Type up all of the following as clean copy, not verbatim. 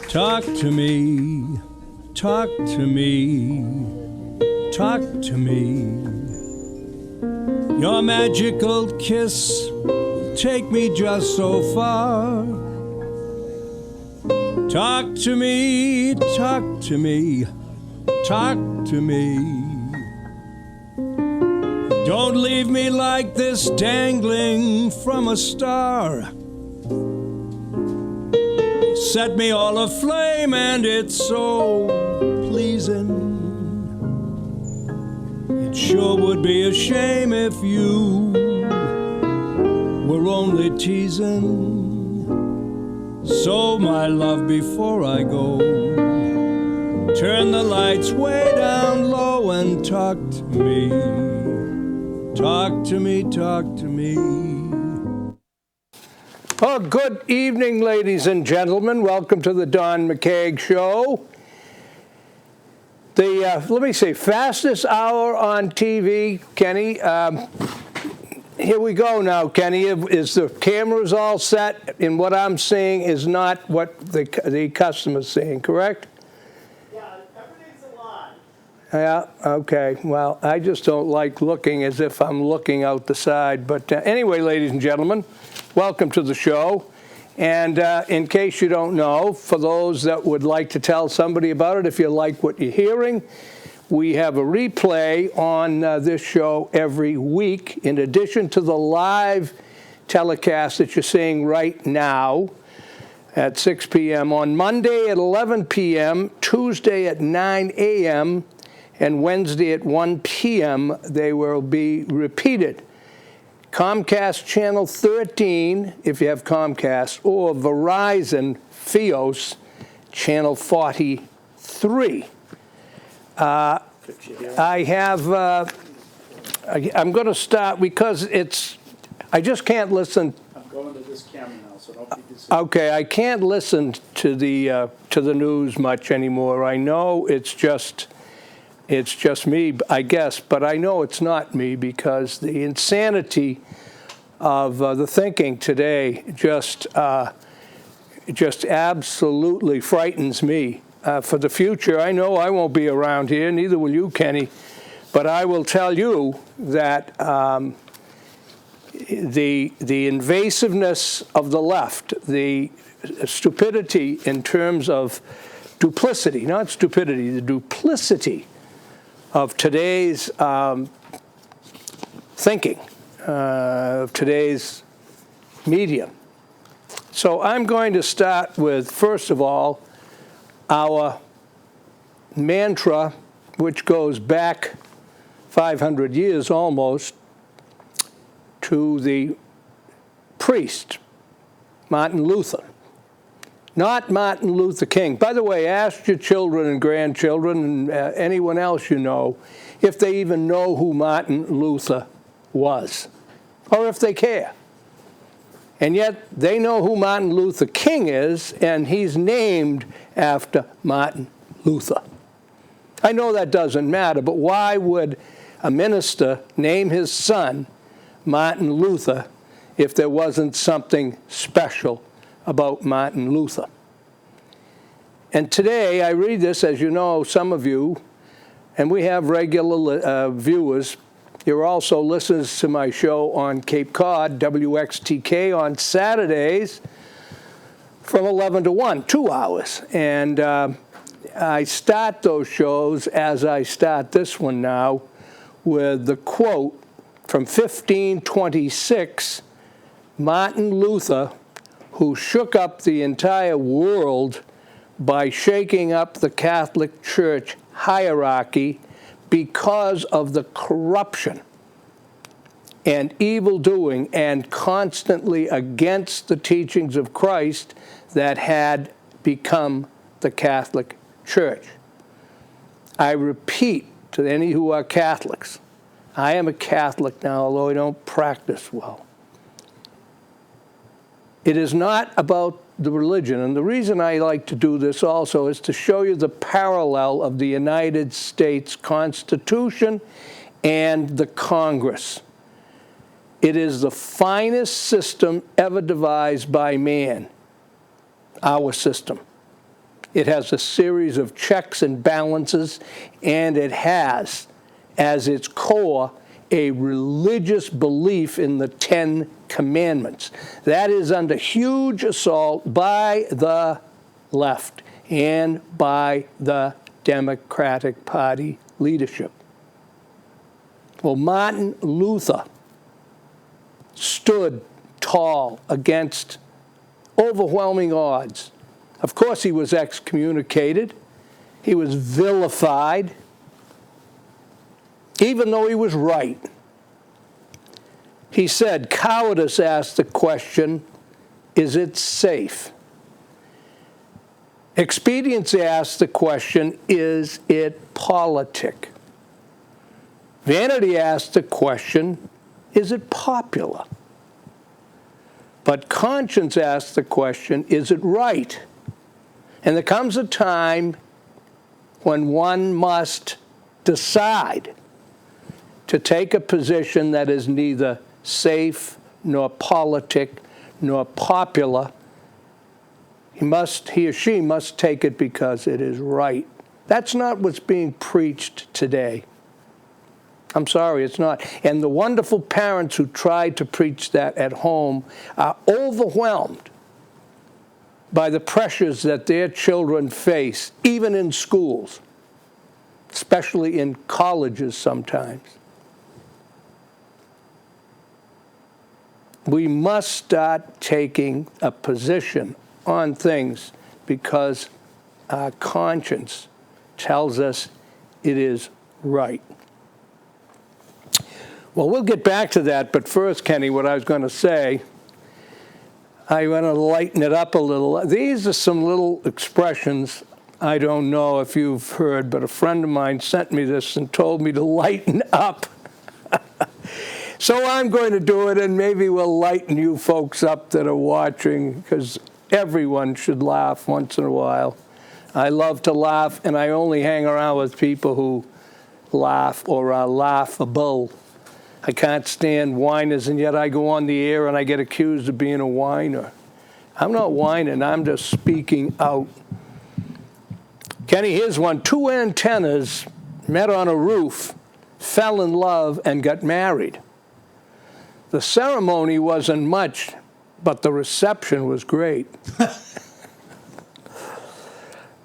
Talk to me, talk to me, talk to me. Your magical kiss take me just so far. Talk to me, talk to me, talk to me. Don't leave me like this, dangling from a star. Set me all aflame, and it's so pleasing. It sure would be a shame if you were only teasing. So, my love, before I go, turn the lights way down low and talk to me. Talk to me, talk to me. Oh, good evening, ladies and gentlemen. Welcome to the Don McKeag Show. The, let me see, fastest hour on TV, Kenny. Here we go now, Kenny. Is the cameras all set? And what I'm seeing is not what the customer's seeing, correct? Yeah, everything's alive. Yeah, okay. Well, I just don't like looking as if I'm looking out the side. But anyway, ladies and gentlemen, welcome to the show. And in case you don't know, for those that would like to tell somebody about it, if you like what you're hearing, we have a replay on this show every week, in addition to the live telecast that you're seeing right now at 6 p.m. on Monday at 11 p.m., Tuesday at 9 a.m., and Wednesday at 1 p.m. They will be repeated. Comcast Channel 13, if you have Comcast, or Verizon Fios Channel 43. I have, I'm going to start because I just can't listen. I'm going to this camera now, so don't be deceived. Okay, I can't listen to the news much anymore. I know it's just me, I guess, but I know it's not me because the insanity of the thinking today just absolutely frightens me. For the future, I know I won't be around here, neither will you, Kenny, but I will tell you that the invasiveness of the left, the stupidity in terms of duplicity, not stupidity, the duplicity of today's thinking, of today's media. So I'm going to start with, first of all, our mantra, which goes back 500 years almost, to the priest, Martin Luther. Not Martin Luther King. By the way, ask your children and grandchildren and anyone else you know if they even know who Martin Luther was, or if they care. And yet they know who Martin Luther King is, and he's named after Martin Luther. I know that doesn't matter, but why would a minister name his son Martin Luther if there wasn't something special about Martin Luther? And today, I read this, as you know, some of you, and we have regular viewers. You're also listeners to my show on Cape Cod, WXTK, on Saturdays from 11 to 1, 2 hours. And I start those shows, as I start this one now, with the quote from 1526, Martin Luther, who shook up the entire world by shaking up the Catholic Church hierarchy because of the corruption and evil doing and constantly against the teachings of Christ that had become the Catholic Church. I repeat to any who are Catholics, I am a Catholic now, although I don't practice well. It is not about the religion, and the reason I like to do this also is to show you the parallel of the United States Constitution and the Congress. It is the finest system ever devised by man. our system. It has a series of checks and balances, and it has, as its core, a religious belief in the 10 Commandments. That is under huge assault by the left and by the Democratic Party leadership. Well, Martin Luther stood tall against overwhelming odds. Of course, he was excommunicated. He was vilified, even though he was right. He said, cowardice asked the question, is it safe? Expediency asked the question, is it politic? Vanity asked the question, is it popular? But conscience asked the question, is it right? And there comes a time when one must decide to take a position that is neither safe, nor politic, nor popular. He or she must take it because it is right. That's not what's being preached today. I'm sorry, it's not. And the wonderful parents who try to preach that at home are overwhelmed by the pressures that their children face, even in schools, especially in colleges sometimes. We must start taking a position on things because our conscience tells us it is right. Well, we'll get back to that, but first, Kenny, what I was going to say, I want to lighten it up a little. These are some little expressions I don't know if you've heard, but a friend of mine sent me this and told me to lighten up. So I'm going to do it, and maybe we'll lighten you folks up that are watching, because everyone should laugh once in a while. I love to laugh, and I only hang around with people who laugh or are laughable. I can't stand whiners, and yet I go on the air and I get accused of being a whiner. I'm not whining, I'm just speaking out. Kenny, here's one. Two antennas met on a roof, fell in love, and got married. The ceremony wasn't much, but the reception was great.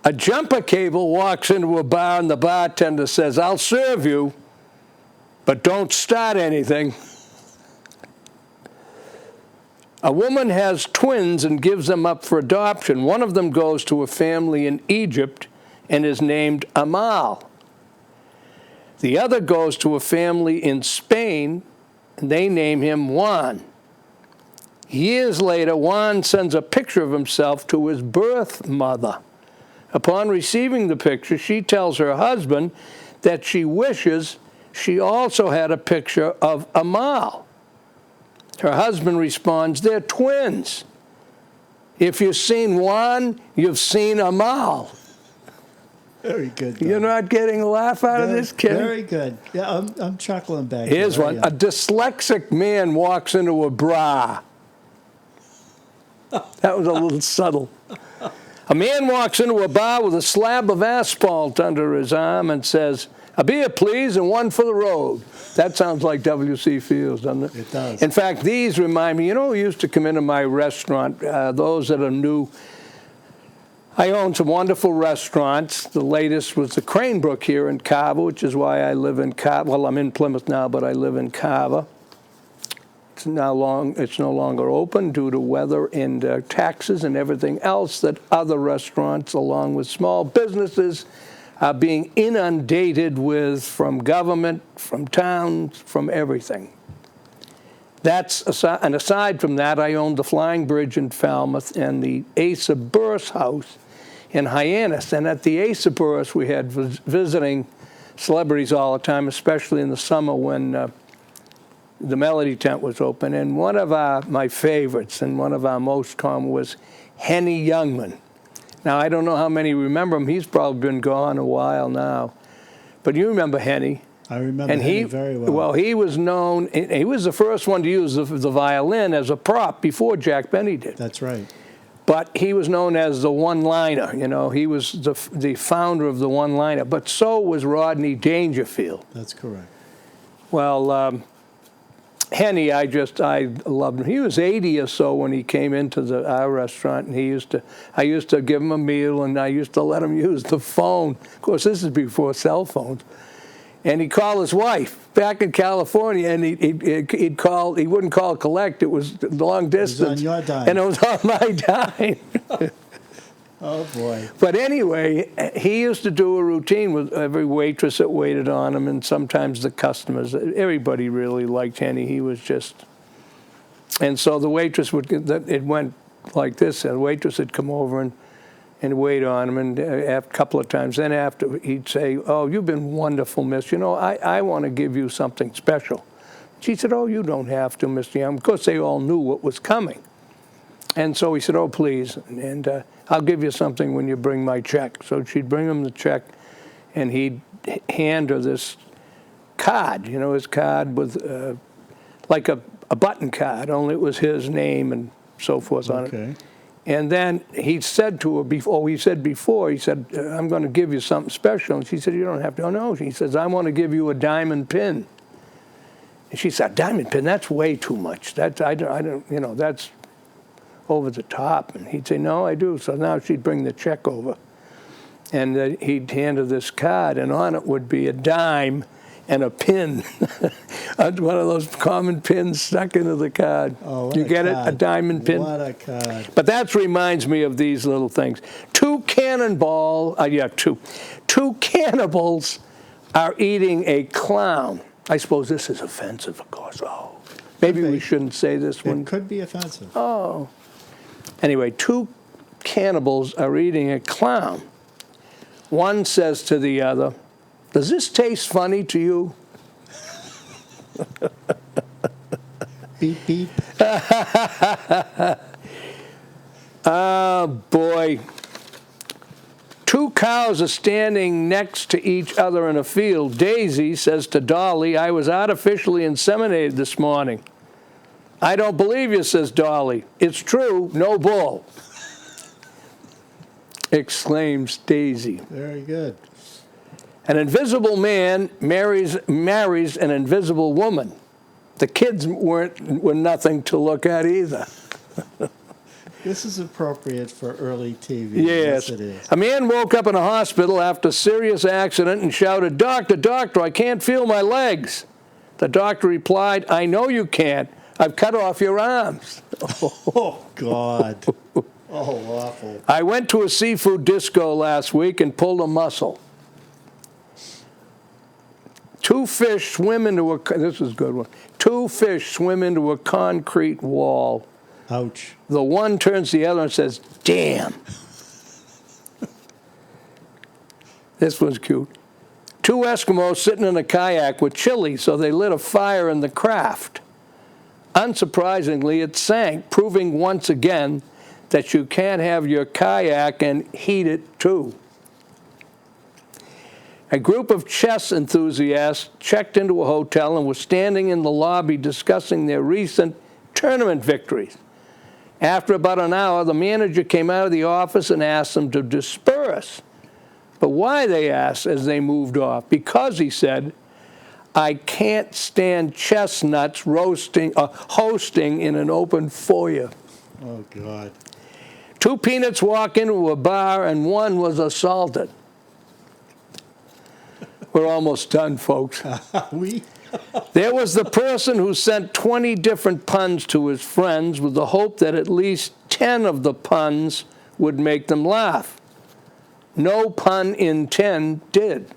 A jumper cable walks into a bar, and the bartender says, I'll serve you, but don't start anything. A woman has twins and gives them up for adoption. One of them goes to a family in Egypt and is named Amal. The other goes to a family in Spain, and they name him Juan. Years later, Juan sends a picture of himself to his birth mother. Upon receiving the picture, she tells her husband that she wishes she also had a picture of Amal. Her husband responds, they're twins. If you've seen Juan, you've seen Amal. Very good. Don. You're not getting a laugh out of this, kid? Very good. Yeah, I'm chuckling back. Here's here. one. Yeah. A dyslexic man walks into a bra. That was a little subtle. A man walks into a bar with a slab of asphalt under his arm and says, a beer, please, and one for the road. That sounds like W.C. Fields, doesn't it? It does. In fact, these remind me, who used to come into my restaurant, those that are new. I own some wonderful restaurants. The latest was the Cranebrook here in Carver, which is why I live in Carver. Well, I'm in Plymouth now, but I live in Carver. It's no longer open due to weather and taxes and everything else that other restaurants, along with small businesses, are being inundated with from government, from towns, from everything. And aside from that, I owned the Flying Bridge in Falmouth and the Asa Burris House in Hyannis. And at the Asa Burris, we had visiting celebrities all the time, especially in the summer when the Melody Tent was open. And one of my favorites and one of our most common was Henny Youngman. Now, I don't know how many remember him. He's probably been gone a while now. But you remember Henny. I remember Henny very well. Well, he was known, he was the first one to use the violin as a prop before Jack Benny did. That's right. But he was known as the one-liner. You know, he was the founder of the one-liner. But so was Rodney Dangerfield. That's correct. Well, Henny, I loved him. He was 80 or so when he came into our restaurant, and I used to give him a meal, and I used to let him use the phone. Of course, this is before cell phones. And he'd call his wife back in California, and he'd call. He wouldn't call collect. It was long distance. It was on your dime. And it was on my dime. Oh, boy. But anyway, he used to do a routine with every waitress that waited on him, and sometimes the customers. Everybody really liked Henny. He was just... And so the waitress it went like this. The waitress would come over and wait on him, and a couple of times. Then after, he'd say, "Oh, you've been wonderful, miss. You know, I want to give you something special." She said, "Oh, you don't have to, Mr. Young." Of course, they all knew what was coming. And so he said, "Oh, please, and I'll give you something when you bring my check." So she'd bring him the check, and he'd hand her this card, you know, his card with like a button card, only it was his name and so forth on it. And then he said to her before, he said, "I'm going to give you something special." And she said, "You don't have to." "Oh, no." He says, "I want to give you a diamond pin." And she said, "A diamond pin? That's way too much. I don't, you know, that's over the top." And he'd say, "No, I do." So now she'd bring the check over, and he'd hand her this card, and on it would be a dime and a pin, one of those common pins stuck into the card. Oh, you get it? A diamond pin? What a card. But that reminds me of these little things. Two cannibals are eating a clown. I suppose this is offensive, of course. Oh, maybe we shouldn't say this one. It could be offensive. Oh. Anyway, two cannibals are eating a clown. One says to the other, "Does this taste funny to you?" Beep, beep. Oh, boy. Two cows are standing next to each other in a field. Daisy says to Dolly, "I was artificially inseminated this morning." "I don't believe you," says Dolly. "It's true, no bull," exclaims Daisy. Very good. An invisible man marries an invisible woman. The kids were nothing to look at either. This is appropriate for early TV. Yes. It is. A man woke up in a hospital after a serious accident and shouted, "Doctor, doctor, I can't feel my legs." The doctor replied, "I know you can't. I've cut off your arms." Oh, God. Oh, awful. "I went to a seafood disco last week and pulled a muscle." Two fish swim into this is a good one. Two fish swim into a concrete wall. Ouch. The one turns to the other and says, "Damn." This one's cute. Two Eskimos sitting in a kayak with chili, so they lit a fire in the craft. Unsurprisingly, it sank, proving once again that you can't have your kayak and heat it too. A group of chess enthusiasts checked into a hotel and were standing in the lobby discussing their recent tournament victories. After about an hour, the manager came out of the office and asked them to disperse. But why, they asked as they moved off. Because, he said, "I can't stand chestnuts hosting in an open foyer." Oh, God. Two peanuts walk into a bar and one was assaulted. We're almost done, folks. There was the person who sent 20 different puns to his friends with the hope that at least 10 of the puns would make them laugh. No pun in 10 did.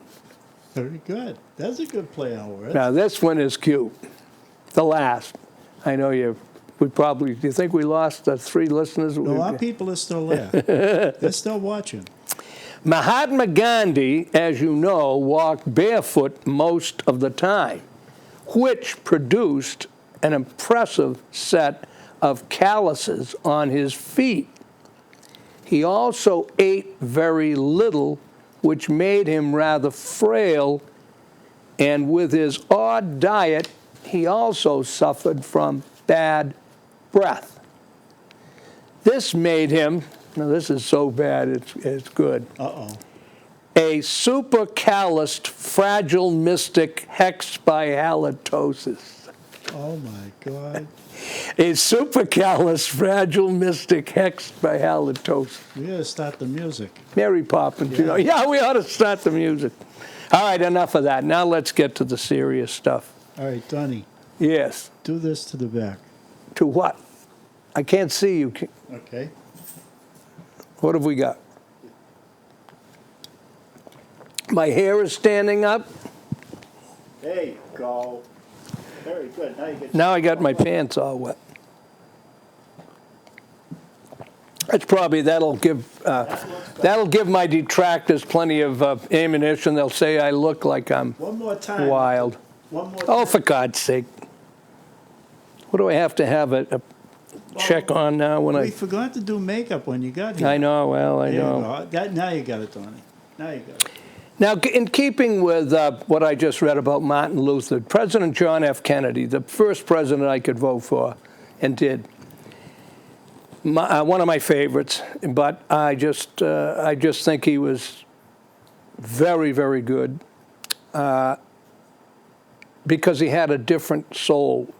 Very good. That's a good play on words. Now, this one is cute. The last. I know do you think we lost 3 listeners? No, our people are still there. They're still watching. Mahatma Gandhi, as you know, walked barefoot most of the time, which produced an impressive set of calluses on his feet. He also ate very little, which made him rather frail, and with his odd diet, he also suffered from bad breath. This made him, now this is so bad, it's good, Uh-oh. a supercalloused fragile mystic hexbihalitosis. Oh, my God. A supercallous fragile mystic hexbihalitosis. We got to start the music. Mary Poppins, you know. Yeah, we ought to start the music. All right, enough of that. Now let's get to the serious stuff. All right, Donnie, Yes. do this to the back. To what? I can't see you. Okay. What have we got? My hair is standing up. There you go. Very good. Now you get. Now I got my pants all wet. That's probably, that'll give my detractors plenty of ammunition. They'll say I look like I'm One more time. wild. One more time. Oh, for God's sake. What do I have to have a check on now when We forgot to do makeup when you got here. I know, well, I There you know. go. Now you got it, Donnie. Now you got it. Now, in keeping with what I just read about Martin Luther, President John F. Kennedy, the first president I could vote for, and did, one of my favorites, but I just think he was very, very good because he had a different soul.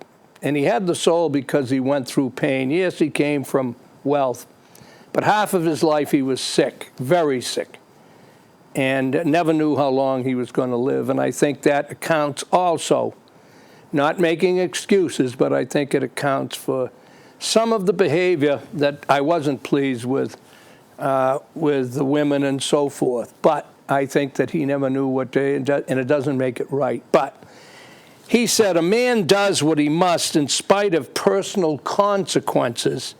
And he had the soul because he went through pain. Yes, he came from wealth, but half of his life he was sick, very sick, and never knew how long he was going to live. And I think that accounts also, not making excuses, but I think it accounts for some of the behavior that I wasn't pleased with the women and so forth. But I think that he never knew what they, and it doesn't make it right. But he said, a man does what he must in spite of personal consequences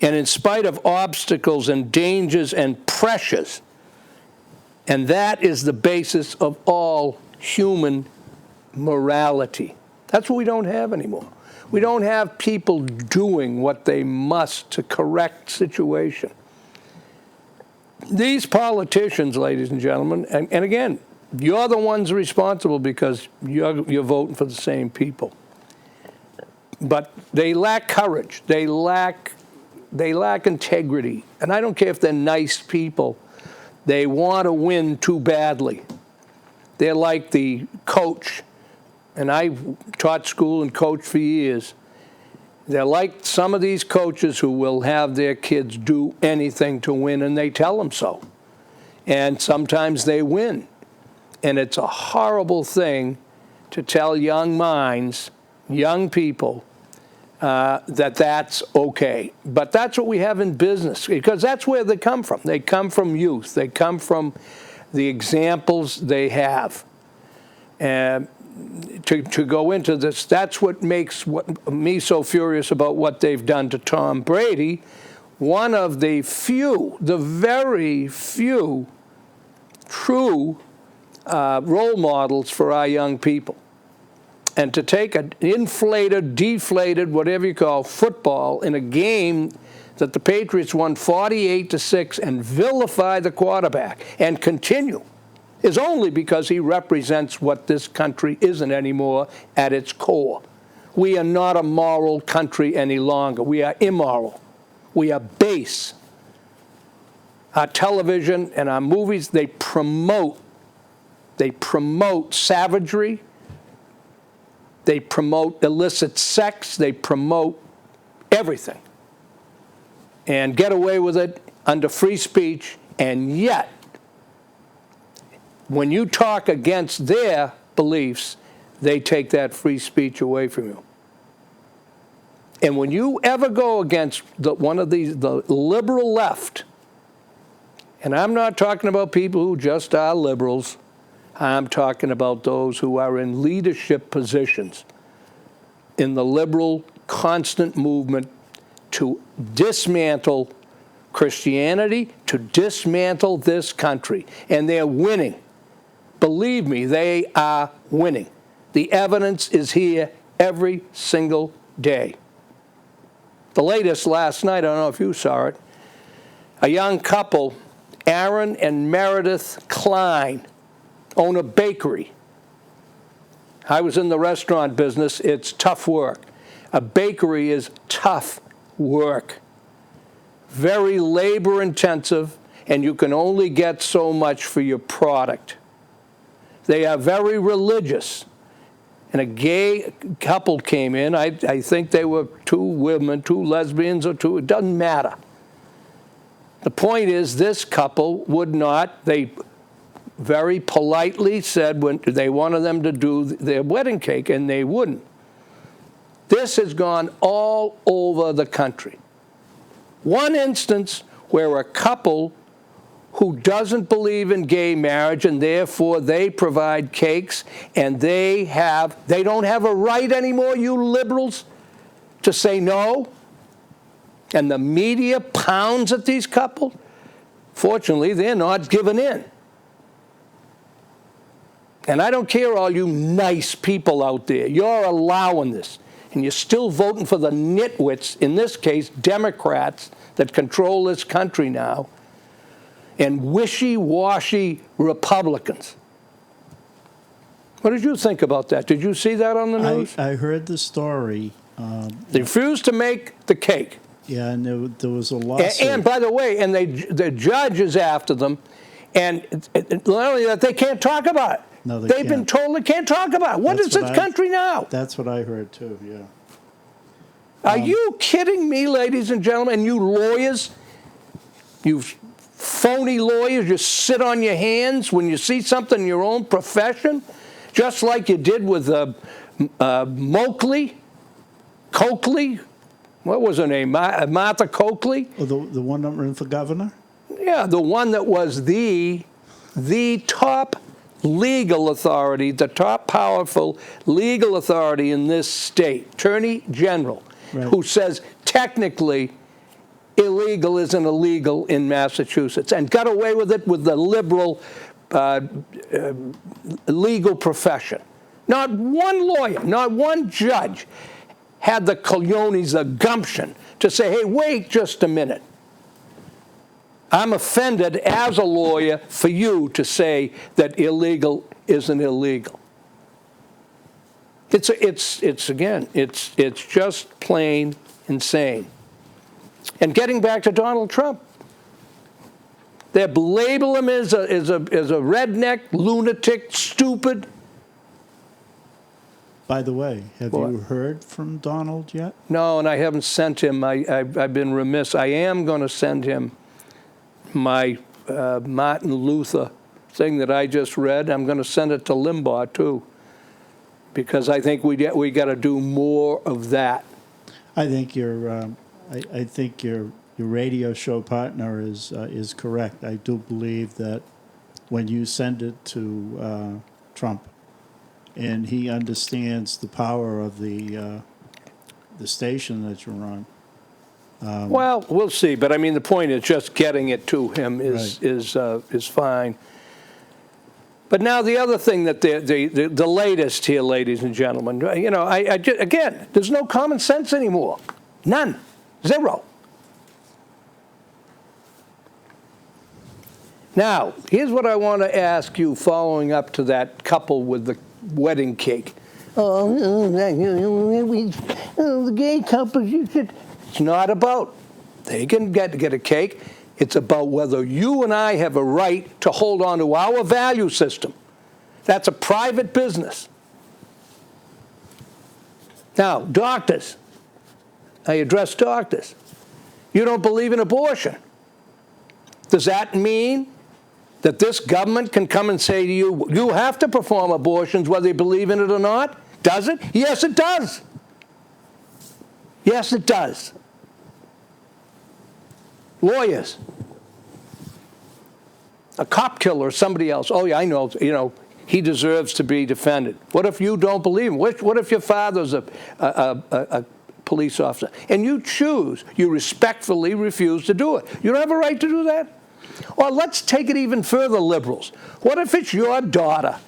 and in spite of obstacles and dangers and pressures. And that is the basis of all human morality. That's what we don't have anymore. We don't have people doing what they must to correct situation. These politicians, ladies and gentlemen, and again, you're the ones responsible because you're voting for the same people. But they lack courage. They lack integrity. And I don't care if they're nice people. They want to win too badly. They're like the coach. And I taught school and coached for years. They're like some of these coaches who will have their kids do anything to win, and they tell them so. And sometimes they win. And it's a horrible thing to tell young minds, young people, that that's okay. But that's what we have in business, because that's where they come from. They come from youth. They come from the examples they have. And to go into this, that's what makes me so furious about what they've done to Tom Brady, one of the very few true role models for our young people. And to take an inflated, deflated, whatever you call, football in a game that the Patriots won 48-6 and vilify the quarterback and continue is only because he represents what this country isn't anymore at its core. We are not a moral country any longer. We are immoral. We are base. Our television and our movies, they promote savagery. They promote illicit sex. They promote everything and get away with it under free speech. And yet, when you talk against their beliefs, they take that free speech away from you. And when you ever go against the liberal left, and I'm not talking about people who just are liberals, I'm talking about those who are in leadership positions in the liberal constant movement to dismantle Christianity, to dismantle this country. And they're winning. Believe me, they are winning. The evidence is here every single day. The latest last night, I don't know if you saw it, a young couple, Aaron and Meredith Klein, own a bakery. I was in the restaurant business. It's tough work. A bakery is tough work. very labor intensive, and you can only get so much for your product. They are very religious. And a gay couple came in. I think they were two women, two lesbians or two. It doesn't matter. The point is, this couple would not, they very politely said when they wanted them to do their wedding cake, and they wouldn't. This has gone all over the country. One instance where a couple who doesn't believe in gay marriage, and therefore they provide cakes, and they don't have a right anymore, you liberals, to say no. And the media pounds at these couples. Fortunately, they're not giving in. And I don't care, all you nice people out there, you're allowing this. And you're still voting for the nitwits, in this case, Democrats, that control this country now, and wishy-washy Republicans. What did you think about that? Did you see that on the news? I heard the story. They refused to make the cake. Yeah, and there was a lawsuit. And by the way, and the judge is after them, and not only that, they can't talk about it. No, they They've can't. been told they can't talk about it. What is this country now? That's what I heard too, yeah. Are you kidding me, ladies and gentlemen? You lawyers, you phony lawyers, you sit on your hands when you see something in your own profession, just like you did with Coakley. What was her name? Martha Coakley? Oh, the one that ran for governor? Yeah, the one that was the top legal authority, the top powerful legal authority in this state, Attorney General, right, who says technically illegal isn't illegal in Massachusetts, and got away with it with the liberal legal profession. Not one lawyer, not one judge had the cojones, the gumption to say, hey, wait just a minute. I'm offended as a lawyer for you to say that illegal isn't illegal. It's just plain insane. And getting back to Donald Trump, they label him as a redneck, lunatic, stupid. By the way, have you heard from Donald yet? No, and I haven't sent him. I've been remiss. I am going to send him my Martin Luther thing that I just read. I'm going to send it to Limbaugh too, because I think we got to do more of that. I think your radio show partner is correct. I do believe that when you send it to Trump, and he understands the power of the station that you're on. Well, we'll see. But I mean, the point is just getting it to him is fine. But now the other thing that the latest here, ladies and gentlemen, you know, again, there's no common sense anymore. None. Zero. Now, here's what I want to ask you following up to that couple with the wedding cake. The gay couple, you should. It's not about they can get a cake. It's about whether you and I have a right to hold on to our value system. That's a private business. Now, doctors, I address doctors. You don't believe in abortion. Does that mean that this government can come and say to you, you have to perform abortions whether you believe in it or not? Does it? Yes, it does. Yes, it does. Lawyers. A cop killer or somebody else. Oh, yeah, I know, you know, he deserves to be defended. What if you don't believe him? What if your father's a police officer? And you respectfully refuse to do it. You don't have a right to do that? Or let's take it even further, liberals. What if it's your daughter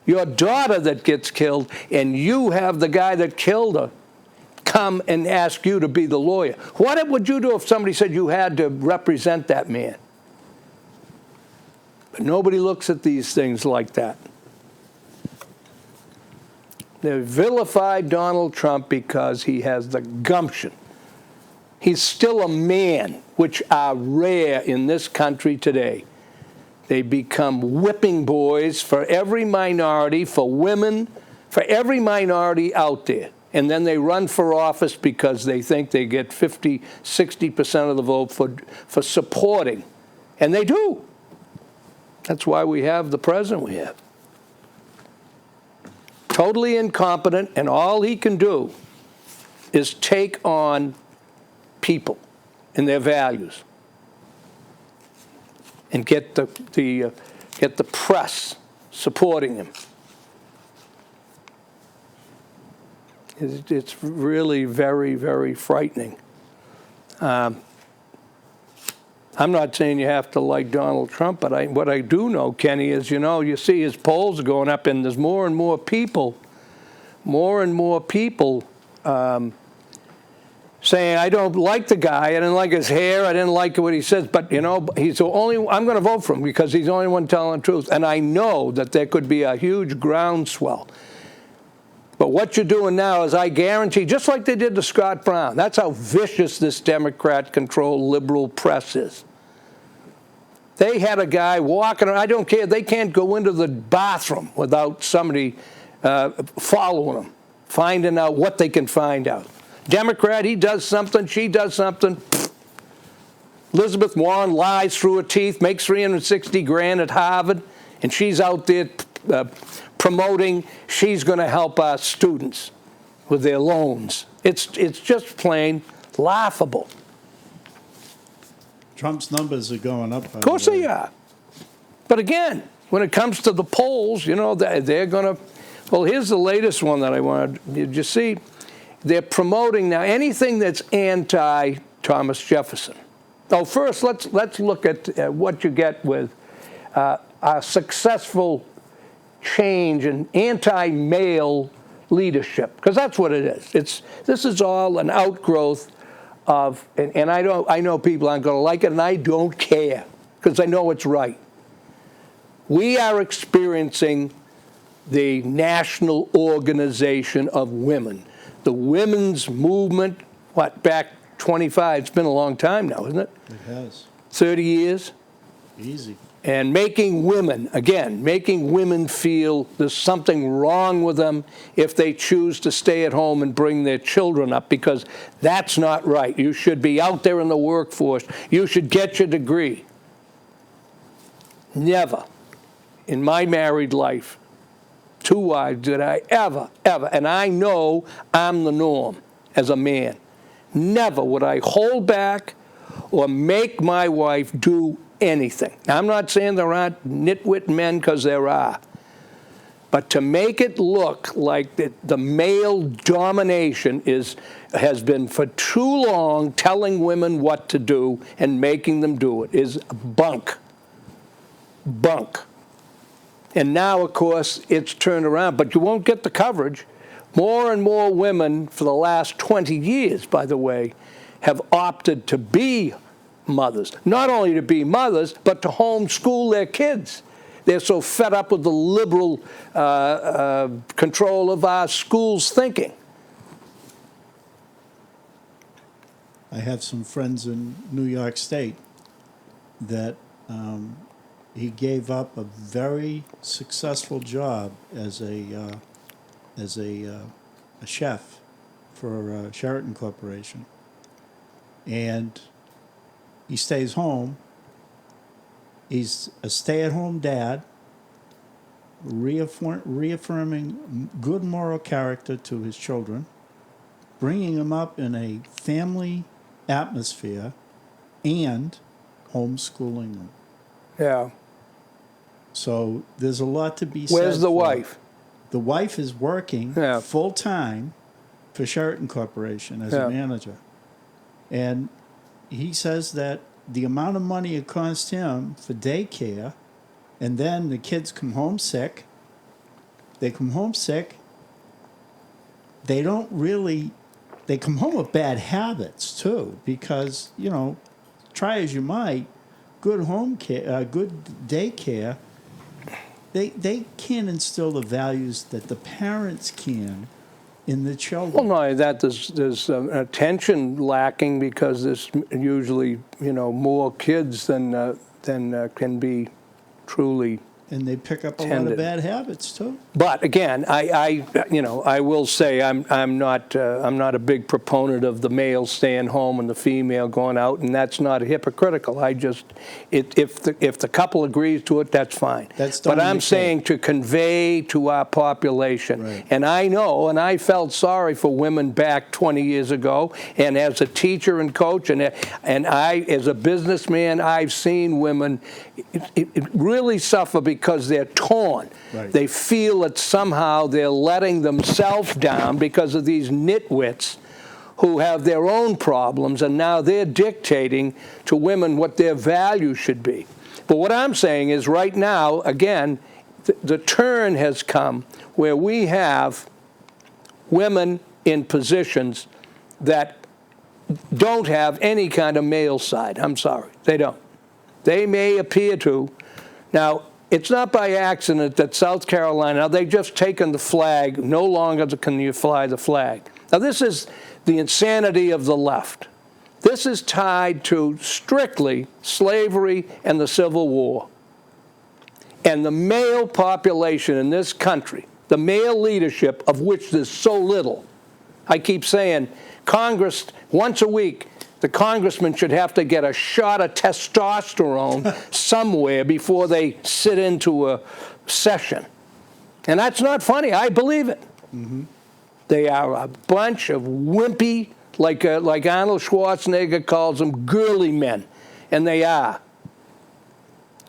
that gets killed, and you have the guy that killed her come and ask you to be the lawyer? What would you do if somebody said you had to represent that man? But nobody looks at these things like that. They vilified Donald Trump because he has the gumption He's still a man, which are rare in this country today. They become whipping boys for every minority, for women, for every minority out there. And then they run for office because they think they get 50, 60% of the vote for supporting. And they do. That's why we have the president we have. Totally incompetent, and all he can do is take on people and their values and get the press supporting him. It's really very, very frightening. I'm not saying you have to like Donald Trump, but what I do know, Kenny, is, you see his polls are going up, and there's more and more people saying, I don't like the guy, I didn't like his hair, I didn't like what he says, but, he's the only, I'm going to vote for him because he's the only one telling the truth. And I know that there could be a huge groundswell. But what you're doing now is, I guarantee, just like they did to Scott Brown, that's how vicious this Democrat-controlled liberal press is. They had a guy walking around, I don't care, they can't go into the bathroom without somebody following them, finding out what they can find out. Democrat, he does something, she does something. Elizabeth Warren lies through her teeth, makes $360,000 at Harvard, and she's out there promoting she's going to help our students with their loans. It's just plain laughable. Trump's numbers are going up. Of course they are. But again, when it comes to the polls, they're going to. Well, here's the latest one that I wanted. Did you see? They're promoting now anything that's anti-Thomas Jefferson. Oh, first, let's look at what you get with a successful change in anti-male leadership, because that's what it is. This is all an outgrowth of, and I know people aren't going to like it, and I don't care, because I know it's right. We are experiencing the national organization of women. The women's movement, back 25, it's been a long time now, isn't it? It has. 30 years. Easy. And making women feel there's something wrong with them if they choose to stay at home and bring their children up, because that's not right. You should be out there in the workforce. You should get your degree. Never in my married life, 2 wives, did I ever, and I know I'm the norm as a man, never would I hold back or make my wife do anything. Now, I'm not saying there aren't nitwit men, because there are. But to make it look like the male domination has been for too long telling women what to do and making them do it is bunk. Bunk. And now, of course, it's turned around, but you won't get the coverage. More and more women for the last 20 years, by the way, have opted to be mothers. Not only to be mothers, but to homeschool their kids. They're so fed up with the liberal control of our schools' thinking. I have some friends in New York State that he gave up a very successful job as a chef for Sheraton Corporation, and he stays home. He's a stay-at-home dad, reaffirming good moral character to his children, bringing them up in a family atmosphere, and homeschooling them. Yeah. So there's a lot to be said. Where's the wife? The wife is working full-time for Sheraton Corporation as a manager. And he says that the amount of money it costs him for daycare, and then the kids come home sick. They come home sick. They come home with bad habits too, because, try as you might, good home care, good daycare, they can't instill the values that the parents can in the Well, children. no, that there's attention lacking because there's usually, more kids than can be truly. And they pick up a lot Tended. of bad habits too. But again, I will say I'm not a big proponent of the male staying home and the female going out, and that's not hypocritical. If the couple agrees to it, that's fine. That's done but in I'm the saying to convey to our population, Right. and I know, and I felt sorry for women back 20 years ago, and as a teacher and coach, and I as a businessman, I've seen women really suffer because they're torn. Right. They feel that somehow they're letting themselves down because of these nitwits who have their own problems, and now they're dictating to women what their value should be. But what I'm saying is right now, again, the turn has come where we have women in positions that don't have any kind of male side. I'm sorry, they don't. They may appear to. Now, it's not by accident that South Carolina, now they've just taken the flag, no longer can you fly the flag. Now, this is the insanity of the left. This is tied to strictly slavery and the Civil War. And the male population in this country, the male leadership of which there's so little. I keep saying, Congress, once a week, the congressman should have to get a shot of testosterone somewhere before they sit into a session. And that's not funny. I believe it. Mm-hmm. They are a bunch of wimpy, like Arnold Schwarzenegger calls them, girly men. And they are.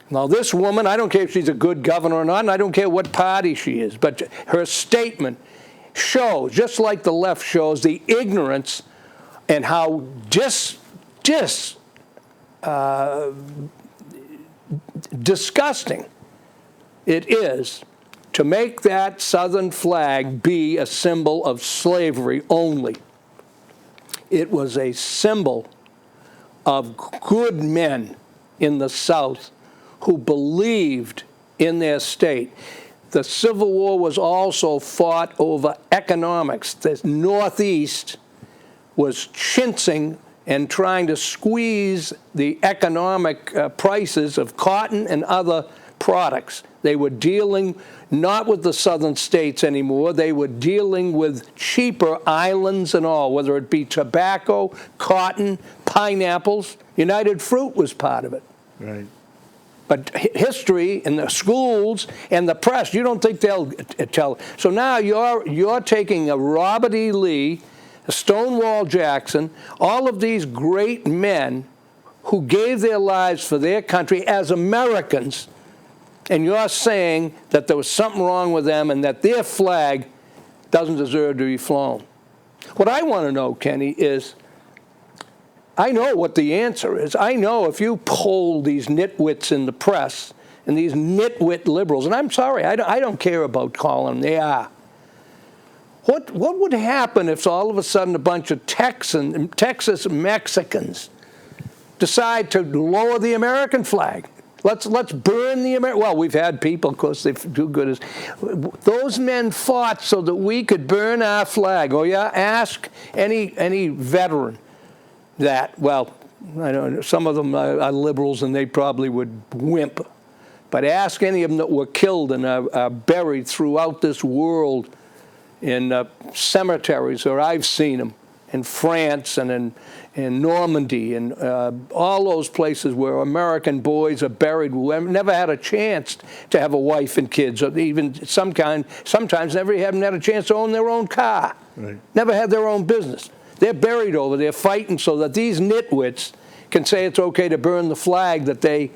Now, this woman, I don't care if she's a good governor or not, and I don't care what party she is, but her statement shows, just like the left shows, the ignorance and how disgusting it is to make that Southern flag be a symbol of slavery only. It was a symbol of good men in the South who believed in their state. The Civil War was also fought over economics. The Northeast was chintzing and trying to squeeze the economic prices of cotton and other products. They were dealing not with the southern states anymore. They were dealing with cheaper islands and all, whether it be tobacco, cotton, pineapples. United Fruit was part of it. Right. But history and the schools and the press, you don't think they'll tell. So now you're taking a Robert E. Lee, a Stonewall Jackson, all of these great men who gave their lives for their country as Americans, and you're saying that there was something wrong with them and that their flag doesn't deserve to be flown. What I want to know, Kenny, is I know what the answer is. I know if you poll these nitwits in the press and these nitwit liberals, and I'm sorry, I don't care about calling them, they are. What would happen if all of a sudden a bunch of Texas Mexicans decide to lower the American flag? Let's burn the American. Well, we've had people, of course, they do good as those men fought so that we could burn our flag. Oh yeah, ask any veteran that. Well, I don't know. Some of them are liberals, and they probably would wimp. But ask any of them that were killed and are buried throughout this world in cemeteries, or I've seen them in France and in Normandy and all those places where American boys are buried who have never had a chance to have a wife and kids, or even sometimes never haven't had a chance to own their own car. Right. Never Never had their own business. They're buried over there fighting so that these nitwits can say it's okay to burn the flag that they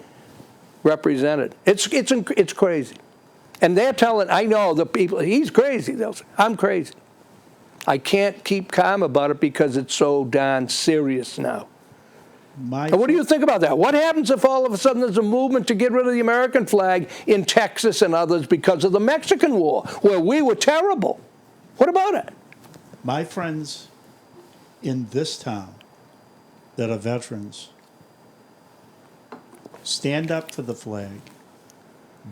represented. It's crazy. And they're telling, I know the people, he's crazy. They'll say, I'm crazy. I can't keep calm about it because it's so darn serious now. And what do you think about that? What happens if all of a sudden there's a movement to get rid of the American flag in Texas and others because of the Mexican War, where we were terrible? What about it? My friends in this town that are veterans stand up for the flag,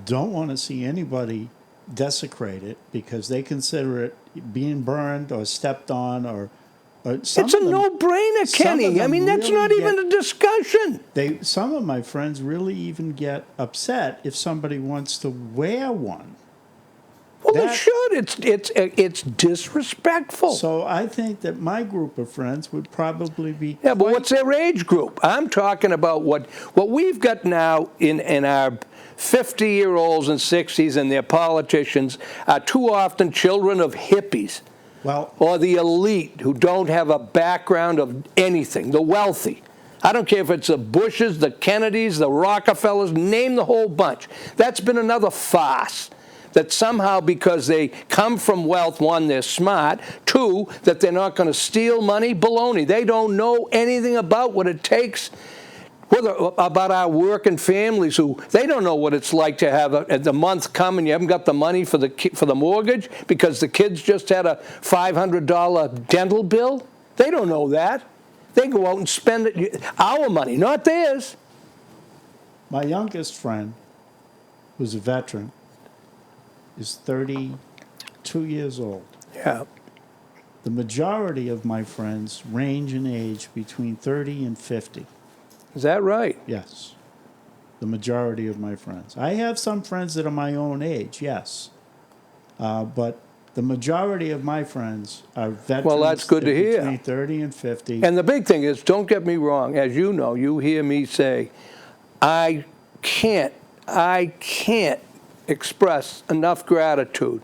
don't want to see anybody desecrate it because they consider it being burned or stepped on or some It's a of them- no-brainer, some of Kenny. I them mean, that's really not even a discussion. Some of my friends really even get upset if somebody wants to wear one. Well, they That- should. It's disrespectful. So I think that my group of friends would probably be Yeah, but quite- what's their age group? I'm talking about what we've got now in our 50-year-olds and 60s, and their politicians are too often children of hippies well, or the elite who don't have a background of anything, the wealthy. I don't care if it's the Bushes, the Kennedys, the Rockefellers, name the whole bunch. That's been another farce. That somehow, because they come from wealth, one, they're smart, two, that they're not going to steal money, baloney. They don't know anything about what it takes, about our working families who, they don't know what it's like to have the month come and you haven't got the money for the mortgage because the kids just had a $500 dental bill. They don't know that. They go out and spend our money, not theirs. my youngest friend, who's a veteran, is 32 years old. Yeah. The majority of my friends range in age between 30 and 50. Is that right? Yes. The majority of my friends. I have some friends that are my own age, yes. But the majority of my friends are veterans. Well, that's good to hear. Between 30 and 50. And the big thing is, don't get me wrong, as you know, you hear me say, I can't express enough gratitude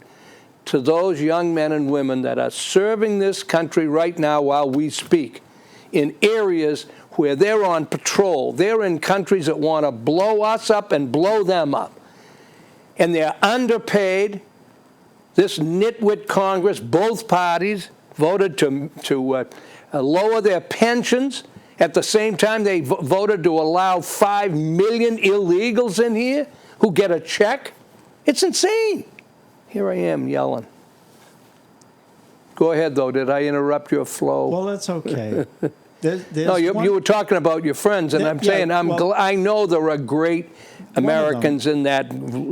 to those young men and women that are serving this country right now while we speak in areas where they're on patrol. They're in countries that want to blow us up and blow them up. And they're underpaid. This nitwit Congress, both parties, voted to lower their pensions. At the same time, they voted to allow 5 million illegals in here who get a check. It's insane. Here I am yelling. Go ahead, though. Did I interrupt your flow? Well, that's okay. No, you were talking about your friends, and I'm saying I know there are great Americans in that,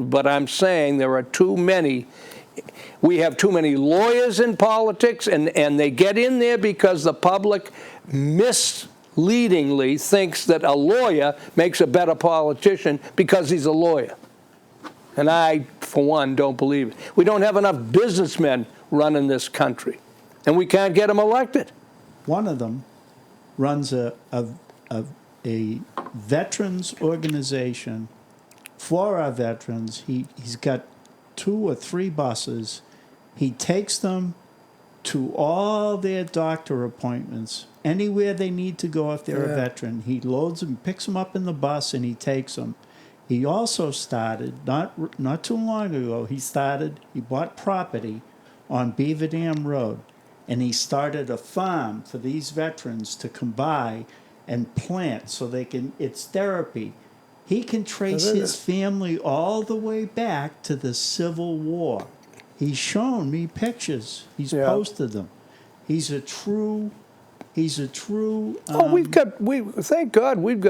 but I'm saying there are too many. We have too many lawyers in politics, and they get in there because the public misleadingly thinks that a lawyer makes a better politician because he's a lawyer. And I, for one, don't believe it. We don't have enough businessmen running this country, and we can't get them elected. One of them runs a veterans organization for our veterans. He's got 2 or 3 buses. He takes them to all their doctor appointments, anywhere they need to go if they're a veteran. He loads them, picks them up in the bus, and he takes them. He also started, not too long ago, he bought property on Beaver Dam Road, and he started a farm for these veterans to come by and plant so they can, it's therapy. He can trace his family all the way back to the Civil War. He's shown me pictures. He's posted them. He's a true. Thank God we've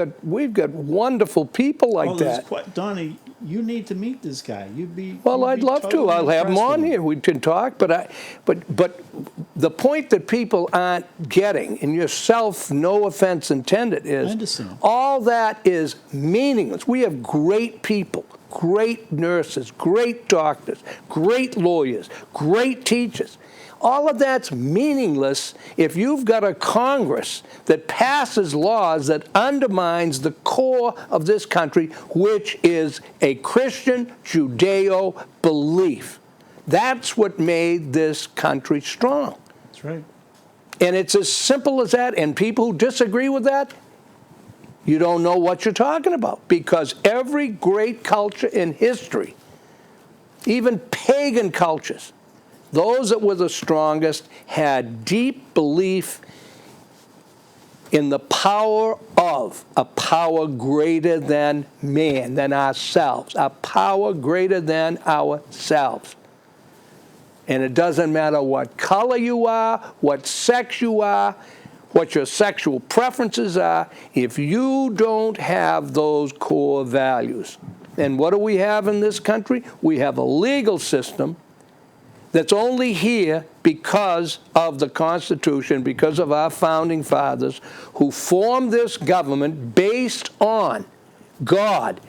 got wonderful people like that. Donnie, you need to meet this guy. Well, I'd love to. totally I'll have him impressed on with here. We can talk. But the point that people aren't getting, and yourself, no offense intended, I is understand. all that is meaningless. We have great people, great nurses, great doctors, great lawyers, great teachers. All of that's meaningless if you've got a Congress that passes laws that undermines the core of this country, which is a Christian Judeo belief. That's what made this country strong. That's right. And it's as simple as that. And people who disagree with that, you don't know what you're talking about. Because every great culture in history, even pagan cultures, those that were the strongest had deep belief in the power of a power greater than man, than ourselves, a power greater than ourselves. And it doesn't matter what color you are, what sex you are, what your sexual preferences are, if you don't have those core values, And what do we have in this country? We have a legal system that's only here because of the Constitution, because of our founding fathers who formed this government based on God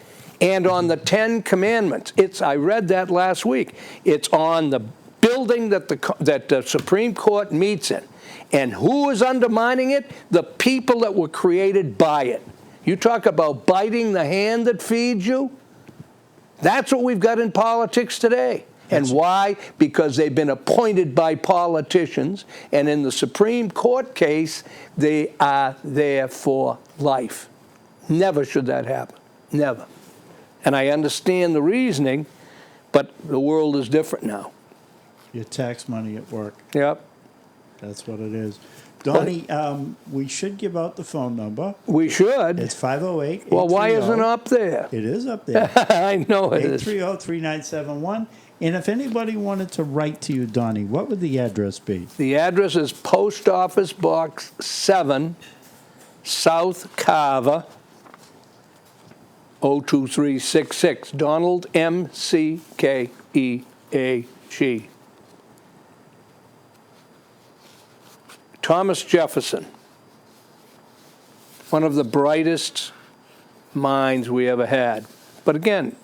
and on the Ten Commandments. I read that last week. It's on the building that the Supreme Court meets in. And who is undermining it? The people that were created by it. You talk about biting the hand that feeds you? That's what we've got in politics today. And why? Because they've been appointed by politicians, and in the Supreme Court case, they are there for life. Never should that happen. Never. And I understand the reasoning, but the world is different now. Your tax money at work. Yep. That's what it is. Donnie, we should give out the phone number. We should. It's 508. Well, why isn't it up there? It is up there. I know it is. 830-3971. And if anybody wanted to write to you, Donnie, what would the address be? The address is Post Office Box 7, South Carver, 02366. Donald, M-C-K-E-A-G. Thomas Jefferson, one of the brightest minds we ever had. But again,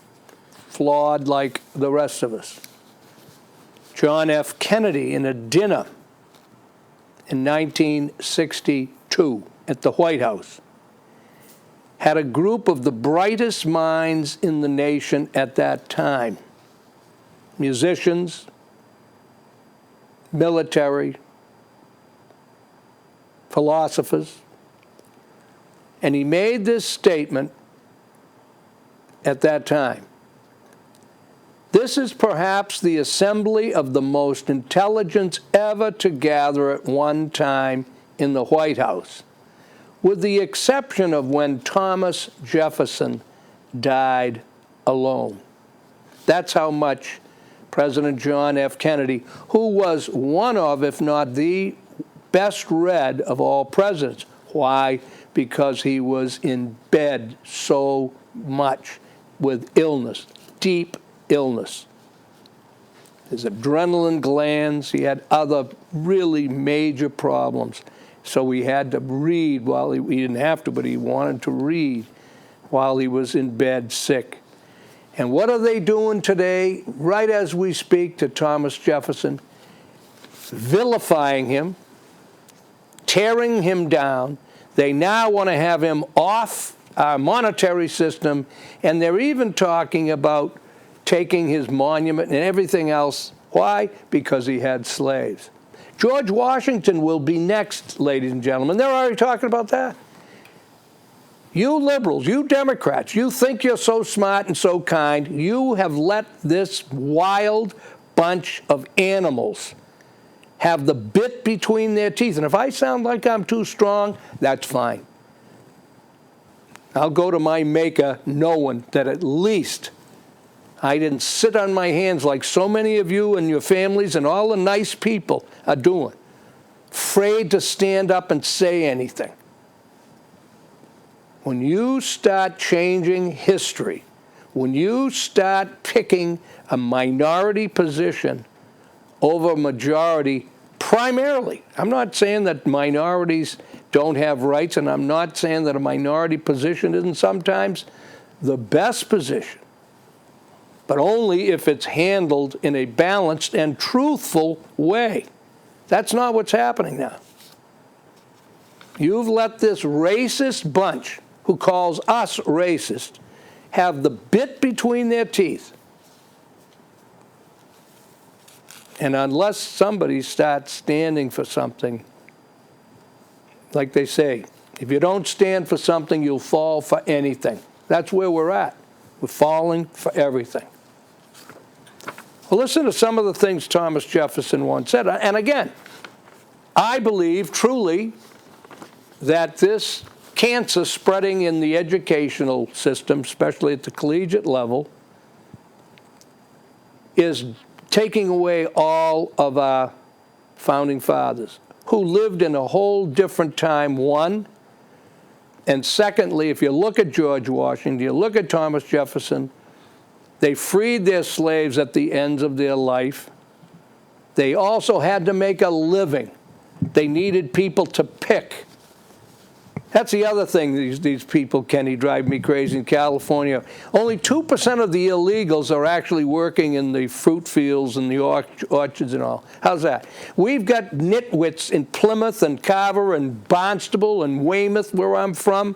flawed like the rest of us. John F. Kennedy, in a dinner in 1962 at the White House, had a group of the brightest minds in the nation at that time. Musicians, military, philosophers. And he made this statement at that time. This is perhaps the assembly of the most intelligence ever to gather at one time in the White House, with the exception of when Thomas Jefferson died alone. That's how much President John F. Kennedy, who was one of, if not the best read of all presidents. Why? Because he was in bed so much with illness, deep illness. His adrenaline glands, he had other really major problems. So he had to read while he didn't have to, but he wanted to read while he was in bed sick. And what are they doing today, right as we speak, to Thomas Jefferson? Vilifying him, tearing him down. They now want to have him off our monetary system, and they're even talking about taking his monument and everything else. Why? Because he had slaves. George Washington will be next, ladies and gentlemen. They're already talking about that. You liberals, you Democrats, you think you're so smart and so kind. You have let this wild bunch of animals have the bit between their teeth. And if I sound like I'm too strong, that's fine. I'll go to my maker knowing that at least I didn't sit on my hands like so many of you and your families and all the nice people are doing, afraid to stand up and say anything. When you start changing history, when you start picking a minority position over a majority, primarily, I'm not saying that minorities don't have rights, and I'm not saying that a minority position isn't sometimes the best position, but only if it's handled in a balanced and truthful way. That's not what's happening now. You've let this racist bunch, who calls us racist, have the bit between their teeth. And unless somebody starts standing for something, like they say, if you don't stand for something, you'll fall for anything. That's where we're at. We're falling for everything. Well, listen to some of the things Thomas Jefferson once said. And again, I believe truly that this cancer spreading in the educational system, especially at the collegiate level, is taking away all of our founding fathers who lived in a whole different time, one. And secondly, if you look at George Washington, you look at Thomas Jefferson, They freed their slaves at the end of their life. They also had to make a living. They needed people to pick. That's the other thing, these people, Kenny, drive me crazy in California. Only 2% of the illegals are actually working in the fruit fields and the orchards and all. How's that? We've got nitwits in Plymouth and Carver and Barnstable and Weymouth, where I'm from,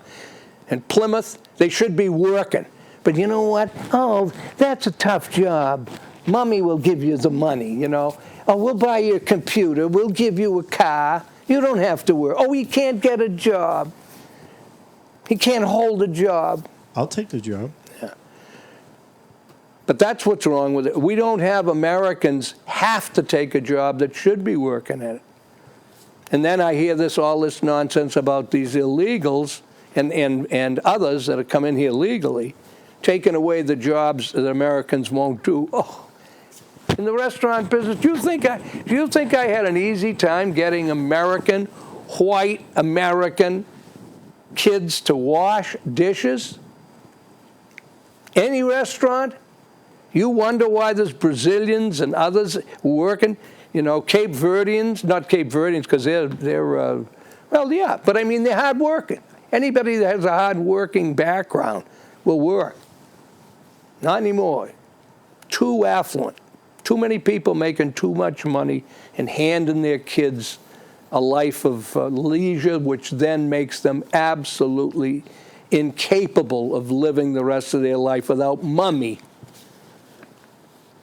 and Plymouth. They should be working. But you know what? Oh, that's a tough job. Mommy will give you the money, you know. Oh, we'll buy you a computer. We'll give you a car. You don't have to work. Oh, you can't get a job. He can't hold a job. I'll take the job. Yeah. But that's what's wrong with it. We don't have Americans have to take a job that should be working at it. And then I hear all this nonsense about these illegals and others that have come in here legally, taking away the jobs that Americans won't do. Oh, in the restaurant business, do you think I had an easy time getting white American kids to wash dishes? Any restaurant? You wonder why there's Brazilians and others working, you know, Cape Verdeans, not Cape Verdeans because they're well, yeah, but I mean, they're hardworking. Anybody that has a hardworking background will work. Not anymore. Too affluent. Too many people making too much money and handing their kids a life of leisure, which then makes them absolutely incapable of living the rest of their life without mommy.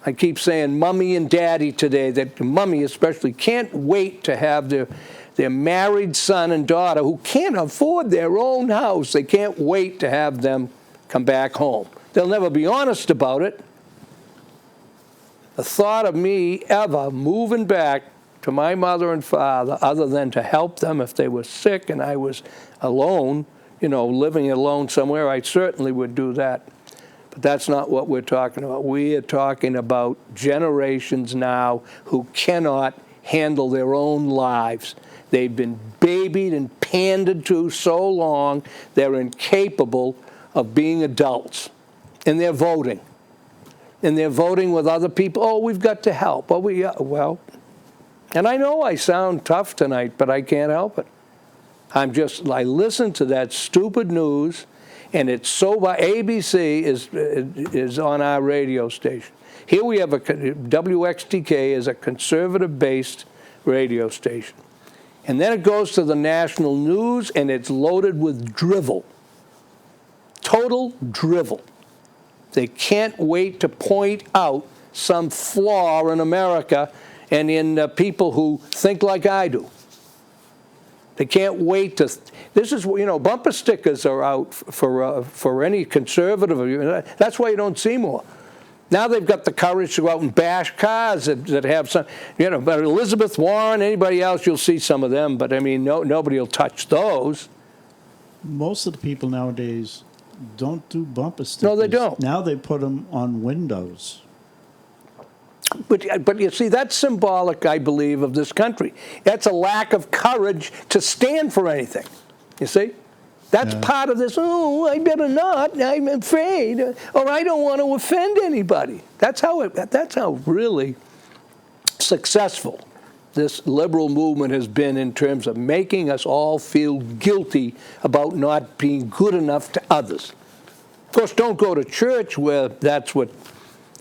I keep saying mommy and daddy today, that mommy especially can't wait to have their married son and daughter who can't afford their own house. They can't wait to have them come back home. They'll never be honest about it. The thought of me ever moving back to my mother and father, other than to help them if they were sick and I was alone, you know, living alone somewhere, I certainly would do that. But that's not what we're talking about. We are talking about generations now who cannot handle their own lives. They've been babied and pandered to so long, they're incapable of being adults. And they're voting. And they're voting with other people. Oh, we've got to help. Oh, well, and I know I sound tough tonight, but I can't help it. I listen to that stupid news, and it's so ABC is on our radio station. Here we have WXTK is a conservative-based radio station. And then it goes to the national news, and it's loaded with drivel. Total drivel. They can't wait to point out some flaw in America and in people who think like I do. They can't wait to. This is, you know, bumper stickers are out for any conservative. That's why you don't see more. Now they've got the courage to go out and bash cars that have some, you know, but Elizabeth Warren, anybody else, you'll see some of them. But I mean, nobody will touch those. Most of the people nowadays don't do bumper stickers. No, they don't. Now they put them on windows. But you see, that's symbolic, I believe, of this country. That's a lack of courage to stand for anything. You see? That's part of this, oh, I better not, I'm afraid, or I don't want to offend anybody. That's how really successful this liberal movement has been in terms of making us all feel guilty about not being good enough to others. Of course, don't go to church where that's what,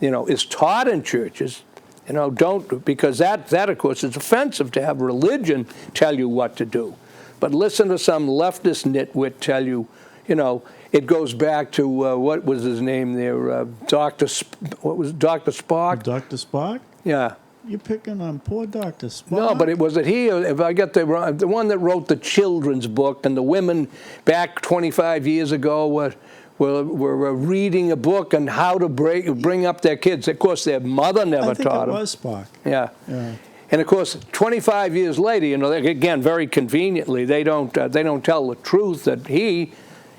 you know, is taught in churches. You know, don't, because that of course is offensive to have religion tell you what to do. But listen to some leftist nitwit tell you, you know, it goes back to what was his name there, Dr. Spock? Dr. Spock? Yeah. You're picking on poor Dr. Spock. No, but was it he? If I got the one that wrote the children's book, and the women back 25 years ago were reading a book on how to bring up their kids. Of course, their mother never taught them. I think it was Spock. Yeah. And of course, 25 years later, you know, again, very conveniently, they don't tell the truth that he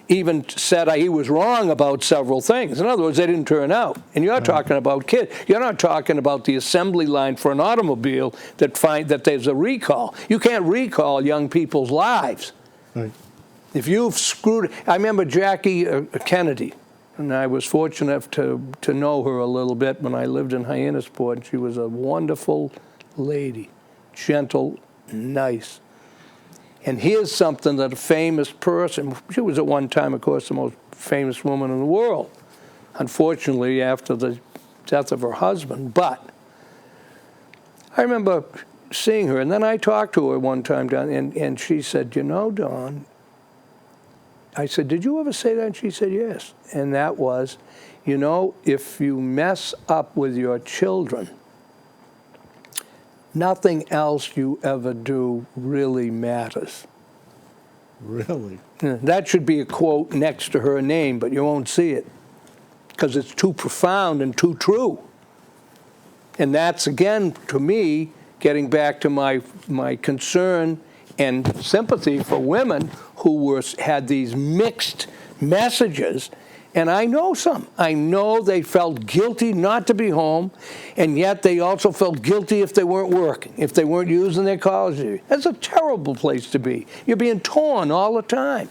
even said he was wrong about several things. In other words, they didn't turn out. And you're talking about kids. You're not talking about the assembly line for an automobile that there's a recall. You can't recall young people's lives. Right. If you've screwed, I remember Jackie Kennedy. And I was fortunate to know her a little bit when I lived in Hyannisport. She was a wonderful lady, gentle, nice. And here's something that a famous person, she was at one time, of course, the most famous woman in the world, unfortunately, after the death of her husband. But I remember seeing her, and then I talked to her one time, and she said, you know, Don, I said, did you ever say that? And she said, yes. And that was, you know, if you mess up with your children, nothing else you ever do really matters. Really? That should be a quote next to her name, but you won't see it because it's too profound and too true. And that's, again, to me, getting back to my concern and sympathy for women who had these mixed messages. And I know some. I know they felt guilty not to be home, and yet they also felt guilty if they weren't working, if they weren't using their college degree. That's a terrible place to be. You're being torn all the time.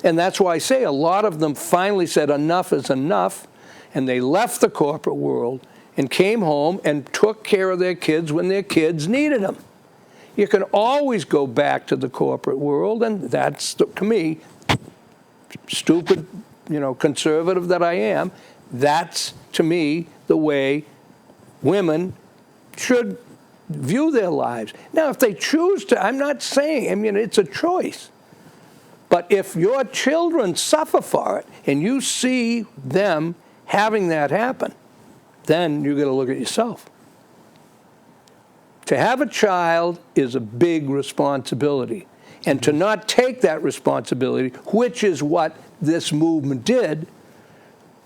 And that's why I say a lot of them finally said enough is enough, and they left the corporate world and came home and took care of their kids when their kids needed them. You can always go back to the corporate world, and that's, to me, stupid, you know, conservative that I am, that's, to me, the way women should view their lives. Now, if they choose to, I'm not saying, I mean, it's a choice. But if your children suffer for it, and you see them having that happen, then you've got to look at yourself. To have a child is a big responsibility. And to not take that responsibility, which is what this movement did,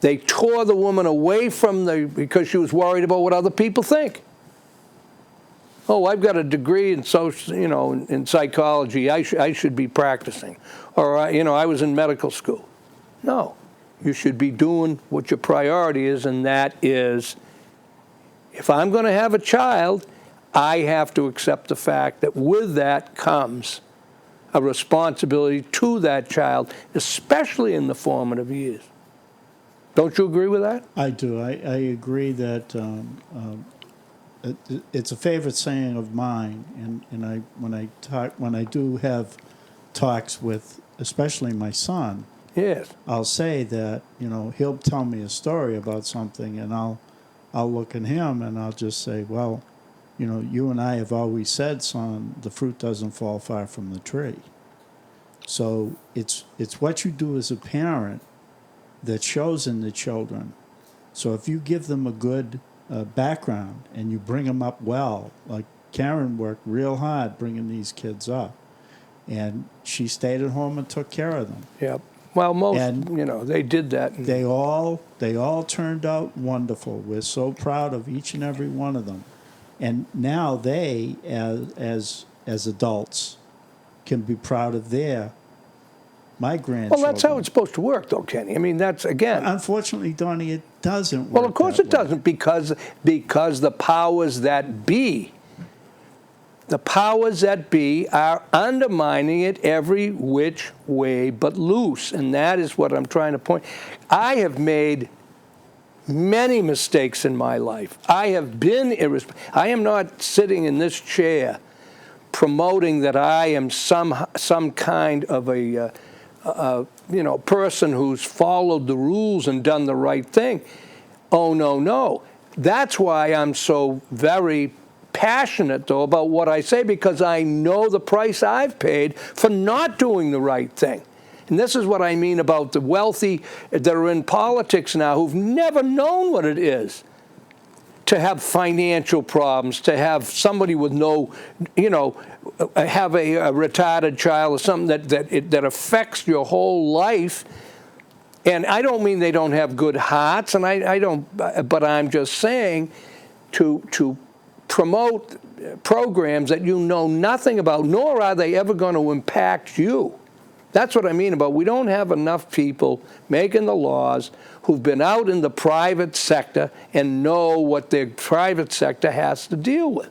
they tore the woman away from because she was worried about what other people think. Oh, I've got a degree in in psychology. I should be practicing. Or, you know, I was in medical school. No, you should be doing what your priority is, and that is, if I'm going to have a child, I have to accept the fact that with that comes a responsibility to that child, especially in the formative years. Don't you agree with that? I do. I agree that it's a favorite saying of mine, and when I do have talks with, especially my son, Yes. I'll say that, you know, he'll tell me a story about something, and I'll look at him and I'll just say, well, you know, you and I have always said, son, the fruit doesn't fall far from the tree. So it's what you do as a parent that shows in the children. So if you give them a good background and you bring them up well, like Karen worked real hard bringing these kids up, and she stayed at home and took care of them. Yep. Well, most, And you know, they did that. They all turned out wonderful. We're so proud of each and every one of them. And now they, as adults, can be proud of my grandchildren. Well, that's how it's supposed to work, though, Kenny. I mean, that's, again. Unfortunately, Donnie, it doesn't work. Well, of course that it doesn't, because the powers that be, are undermining it every which way but loose. And that is what I'm trying to point. I have made many mistakes in my life. I have been irresponsible. I am not sitting in this chair promoting that I am some kind of a person who's followed the rules and done the right thing. Oh, no. That's why I'm so very passionate, though, about what I say, because I know the price I've paid for not doing the right thing. And this is what I mean about the wealthy that are in politics now who've never known what it is to have financial problems, to have somebody with no, have a retarded child or something that affects your whole life. And I don't mean they don't have good hearts, and I don't, but I'm just saying to promote programs that you know nothing about, nor are they ever going to impact you. That's what I mean about we don't have enough people making the laws who've been out in the private sector and know what their private sector has to deal with.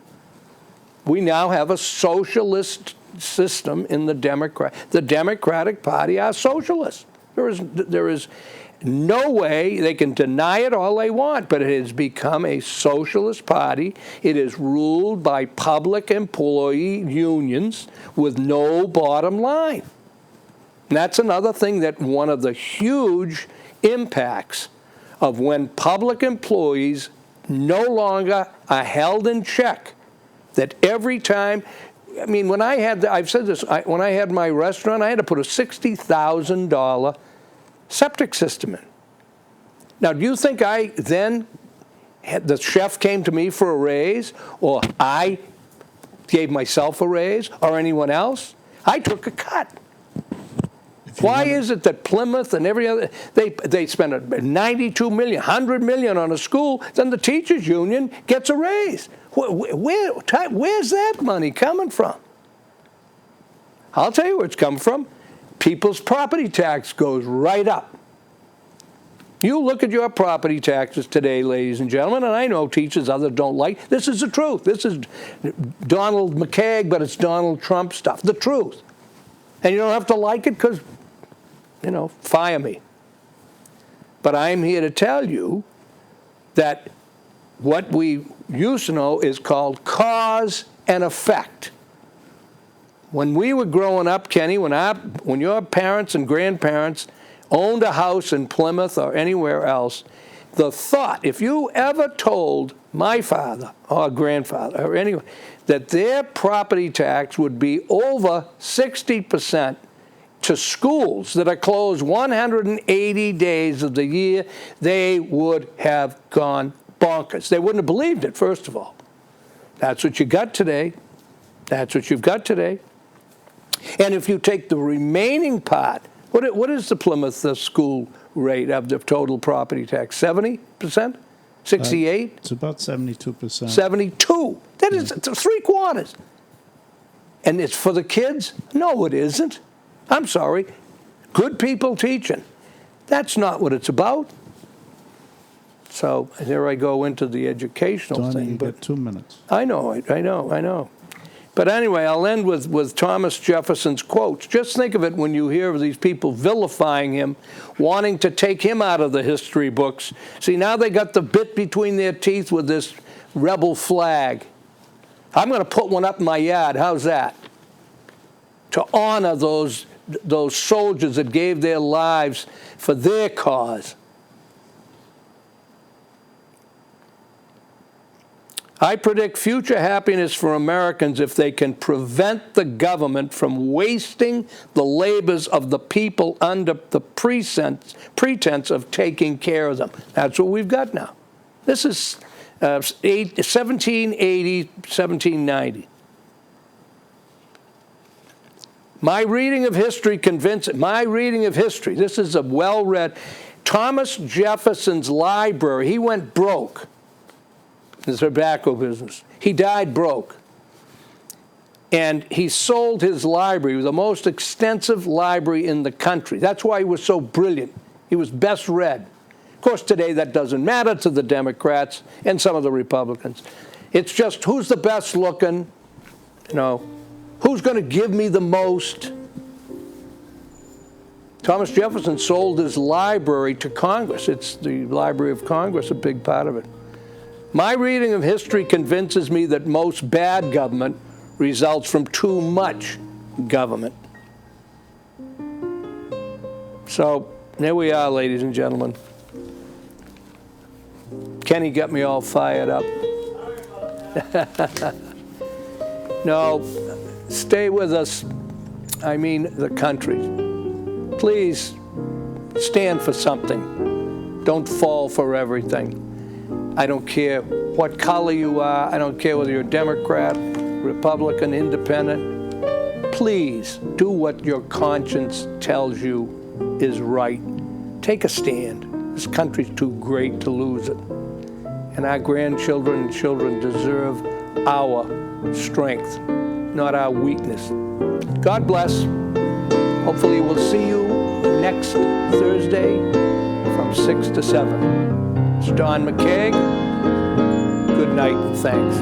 We now have a socialist system in the Democratic Party are socialists. There is, no way. They can deny it all they want, but it has become a socialist party. It is ruled by public employee unions with no bottom line. And that's another thing, that one of the huge impacts of when public employees no longer are held in check. That every time, I mean, when I had, I've said this, when I had my restaurant, I had to put a $60,000 septic system in. Now, do you think I then, the chef came to me for a raise, or I gave myself a raise, or anyone else? I took a cut. Why is it that Plymouth and every other, they spend $92 million, $100 million on a school, then the teachers union gets a raise? Where's that money coming from? I'll tell you where it's coming from. People's property tax goes right up. You look at your property taxes today, ladies and gentlemen, and I know teachers others don't like. This is the truth. This is Donald McKeag, but it's Donald Trump stuff. The truth. And you don't have to like it because, you know, fire me. But I'm here to tell you that what we used to know is called cause and effect. When we were growing up, Kenny, when your parents and grandparents owned a house in Plymouth or anywhere else, the thought, if you ever told my father or grandfather or anyone that their property tax would be over 60% to schools that are closed 180 days of the year, they would have gone bonkers. They wouldn't have believed it, first of all. That's what you got today. That's what you've got today. And if you take the remaining part, what is the Plymouth school rate of the total property tax? 70%? 68? It's about 72%. 72. That is three-quarters. And it's for the kids? No, it isn't. I'm sorry. Good people teaching. That's not what it's about. So there I go into the educational Donnie, thing. you But got 2 minutes. I know. But anyway, I'll end with Thomas Jefferson's quotes. Just think of it when you hear of these people vilifying him, wanting to take him out of the history books. See, now they got the bit between their teeth with this rebel flag. I'm going to put one up in my yard. How's that? To honor those soldiers that gave their lives for their cause. I predict future happiness for Americans if they can prevent the government from wasting the labors of the people under the pretense of taking care of them. That's what we've got now. This is 1780, 1790. My reading of history this is a well-read, Thomas Jefferson's library, he went broke. The tobacco business. He died broke. And he sold his library, the most extensive library in the country. That's why he was so brilliant. He was best read. Of course, today that doesn't matter to the Democrats and some of the Republicans. It's just who's the best looking, you know, who's going to give me the most. Thomas Jefferson sold his library to Congress. It's the Library of Congress, a big part of it. My reading of history convinces me that most bad government results from too much government. So, there we are, ladies and gentlemen. Kenny got me all fired up. No, stay with us. I mean the country. Please stand for something. Don't fall for everything. I don't care what color you are. I don't care whether you're a Democrat, Republican, Independent. Please do what your conscience tells you is right. Take a stand. This country's too great to lose it. And our grandchildren and children deserve our strength, not our weakness. God bless. Hopefully we'll see you next Thursday from 6 to 7. It's Don McKeag. Good night and thanks.